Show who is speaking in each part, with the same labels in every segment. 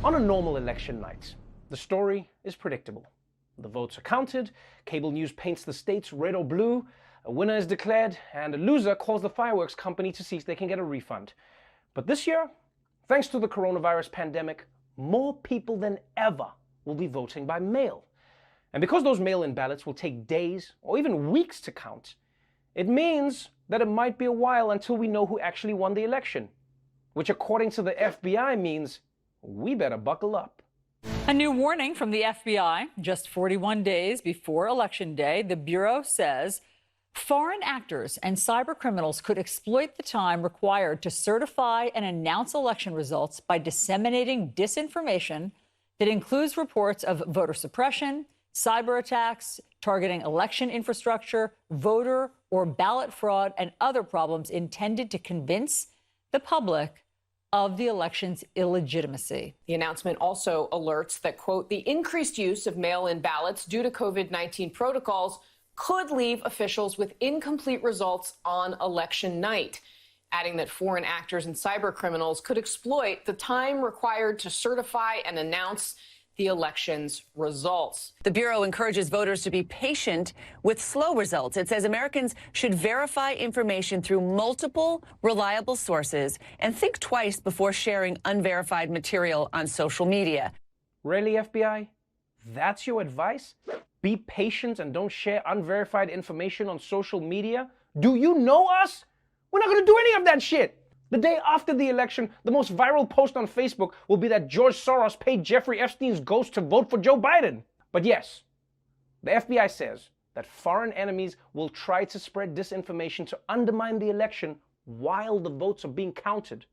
Speaker 1: On a normal election night, the story is predictable. The votes are counted, cable news paints the states red or blue, a winner is declared, and a loser calls the fireworks company to see if they can get a refund. But this year, thanks to the coronavirus pandemic, more people than ever will be voting by mail. And because those mail-in ballots will take days or even weeks to count, it means that it might be a while until we know who actually won the election, which according to the FBI means we better buckle up.
Speaker 2: A new warning from the FBI. Just 41 days before Election Day, the Bureau says foreign actors and cyber criminals could exploit the time required to certify and announce election results by disseminating disinformation that includes reports of voter suppression, cyber attacks, targeting election infrastructure, voter or ballot fraud, and other problems intended to convince the public of the election's illegitimacy.
Speaker 3: The announcement also alerts that, quote, the increased use of mail-in ballots due to COVID-19 protocols could leave officials with incomplete results on election night, adding that foreign actors and cyber criminals could exploit the time required to certify and announce the election's results.
Speaker 4: The Bureau encourages voters to be patient with slow results. It says Americans should verify information through multiple reliable sources and think twice before sharing unverified material on social media.
Speaker 1: Really, FBI? That's your advice? Be patient and don't share unverified information on social media? Do you know us? We're not going to do any of that shit. The day after the election, the most viral post on Facebook will be that George Soros paid Jeffrey Epstein's ghost to vote for Joe Biden. But yes, the FBI says that foreign enemies will try to spread disinformation to undermine the election while the votes are being counted.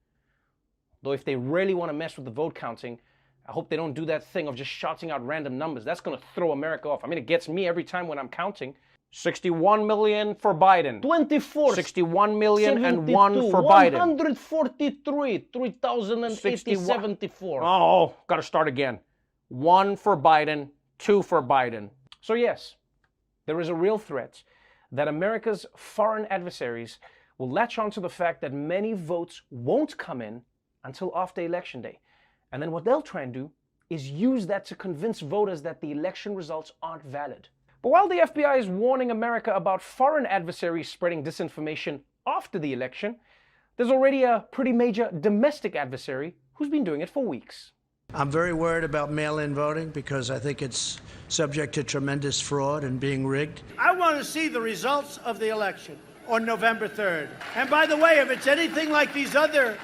Speaker 1: Though if they really want to mess with the vote counting, I hope they don't do that thing of just shouting out random numbers. That's going to throw America off. I mean, it gets me every time when I'm counting. 61 million for Biden.
Speaker 5: 24.
Speaker 1: 61 million
Speaker 5: 72,
Speaker 1: and 1 for Biden.
Speaker 5: 143, 3,074.
Speaker 1: Oh, gotta start again. 1 for Biden, 2 for Biden. So yes, there is a real threat that America's foreign adversaries will latch on to the fact that many votes won't come in until after Election Day. And then what they'll try and do is use that to convince voters that the election results aren't valid. But while the FBI is warning America about foreign adversaries spreading disinformation after the election, there's already a pretty major domestic adversary who's been doing it for weeks.
Speaker 6: I'm very worried about mail-in voting because I think it's subject to tremendous fraud and being rigged.
Speaker 5: I want to see the results of the election on November 3rd. And by the way, if it's anything like these other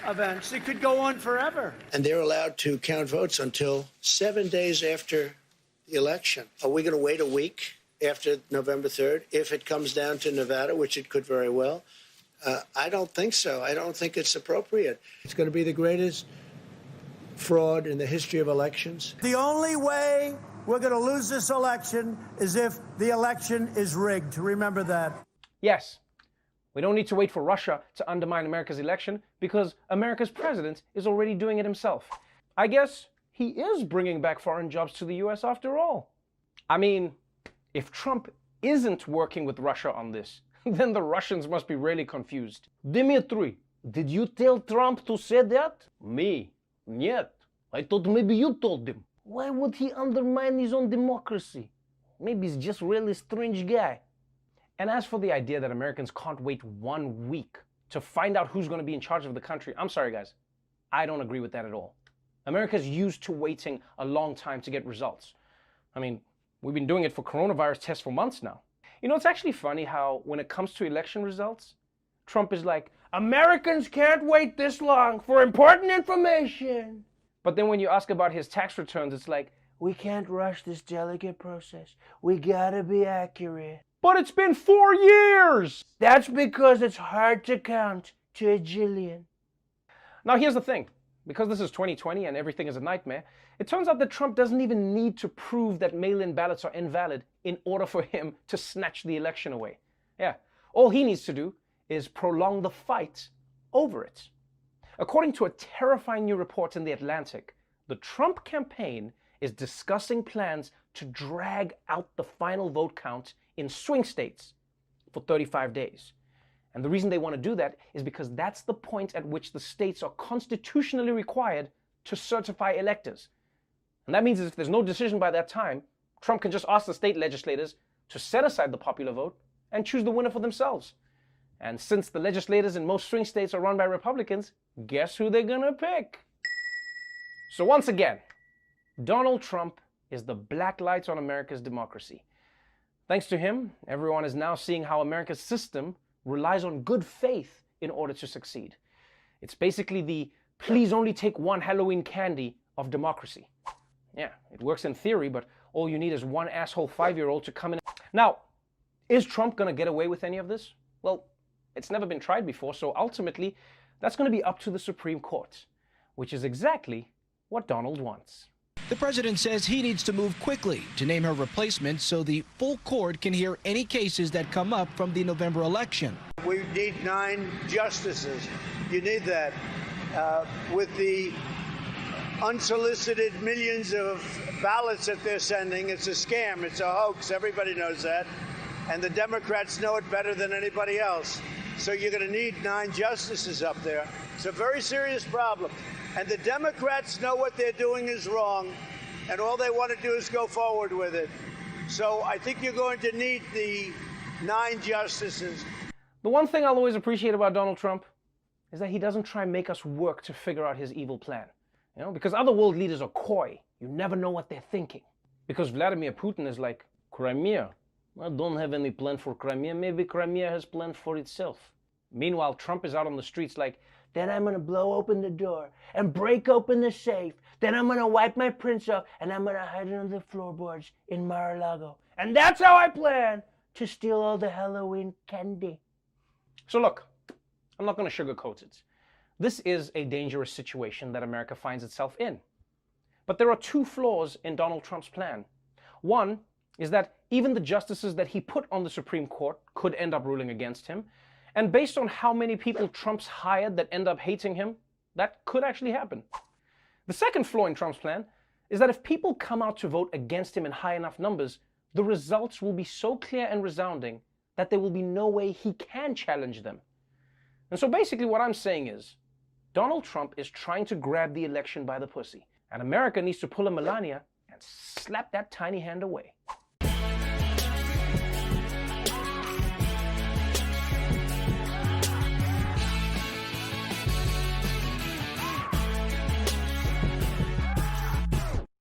Speaker 5: events, it could go on forever.
Speaker 6: And they're allowed to count votes until 7 days after the election. Are we going to wait a week after November 3rd if it comes down to Nevada, which it could very well? I don't think so. I don't think it's appropriate. It's going to be the greatest fraud in the history of elections.
Speaker 5: The only way we're going to lose this election is if the election is rigged. Remember that.
Speaker 1: Yes, we don't need to wait for Russia to undermine America's election because America's president is already doing it himself. I guess he is bringing back foreign jobs to the US after all. I mean, if Trump isn't working with Russia on this, then the Russians must be really confused.
Speaker 5: Dmitry, did you tell Trump to say that?
Speaker 1: Me? Нет.
Speaker 5: I thought maybe you told him. Why would he undermine his own democracy? Maybe he's just really strange guy.
Speaker 1: And as for the idea that Americans can't wait 1 week to find out who's going to be in charge of the country, I'm sorry guys, I don't agree with that at all. America's used to waiting a long time to get results. I mean, we've been doing it for coronavirus tests for months now. You know, it's actually funny how when it comes to election results, Trump is like, Americans can't wait this long for important information. But then when you ask about his tax returns, it's like,
Speaker 5: we can't rush this delicate process. We gotta be accurate.
Speaker 1: But it's been 4 years!
Speaker 5: That's because it's hard to count to a jillion.
Speaker 1: Now here's the thing. Because this is 2020 and everything is a nightmare, it turns out that Trump doesn't even need to prove that mail-in ballots are invalid in order for him to snatch the election away. Yeah, all he needs to do is prolong the fight over it. According to a terrifying new report in The Atlantic, the Trump campaign is discussing plans to drag out the final vote count in swing states for 35 days. And the reason they want to do that is because that's the point at which the states are constitutionally required to certify electors. And that means if there's no decision by that time, Trump can just ask the state legislators to set aside the popular vote and choose the winner for themselves. And since the legislators in most swing states are run by Republicans, guess who they're gonna pick? So once again, Donald Trump is the black light on America's democracy. Thanks to him, everyone is now seeing how America's system relies on good faith in order to succeed. It's basically the please only take one Halloween candy of democracy. Yeah, it works in theory, but all you need is one asshole 5-year-old to come in. Now, is Trump gonna get away with any of this? Well, it's never been tried before, so ultimately, that's gonna be up to the Supreme Court, which is exactly what Donald wants.
Speaker 7: The president says he needs to move quickly to name her replacement so the full court can hear any cases that come up from the November election.
Speaker 5: We need 9 justices. You need that. With the unsolicited millions of ballots that they're sending, it's a scam, it's a hoax, everybody knows that. And the Democrats know it better than anybody else. So you're going to need 9 justices up there. It's a very serious problem. And the Democrats know what they're doing is wrong, and all they want to do is go forward with it. So I think you're going to need the 9 justices.
Speaker 1: The one thing I'll always appreciate about Donald Trump is that he doesn't try and make us work to figure out his evil plan. Because other world leaders are coy. You never know what they're thinking. Because Vladimir Putin is like, Crimea. I don't have any plan for Crimea. Maybe Crimea has planned for itself. Meanwhile, Trump is out on the streets like, then I'm gonna blow open the door and break open the safe. Then I'm gonna wipe my prints off and I'm gonna hide under the floorboards in Mar-a-Lago. And that's how I plan to steal all the Halloween candy. So look, I'm not gonna sugarcoat it. This is a dangerous situation that America finds itself in. But there are 2 flaws in Donald Trump's plan. One is that even the justices that he put on the Supreme Court could end up ruling against him. And based on how many people Trump's hired that end up hating him, that could actually happen. The second flaw in Trump's plan is that if people come out to vote against him in high enough numbers, the results will be so clear and resounding that there will be no way he can challenge them. And so basically what I'm saying is, Donald Trump is trying to grab the election by the pussy, and America needs to pull a Melania and slap that tiny hand away.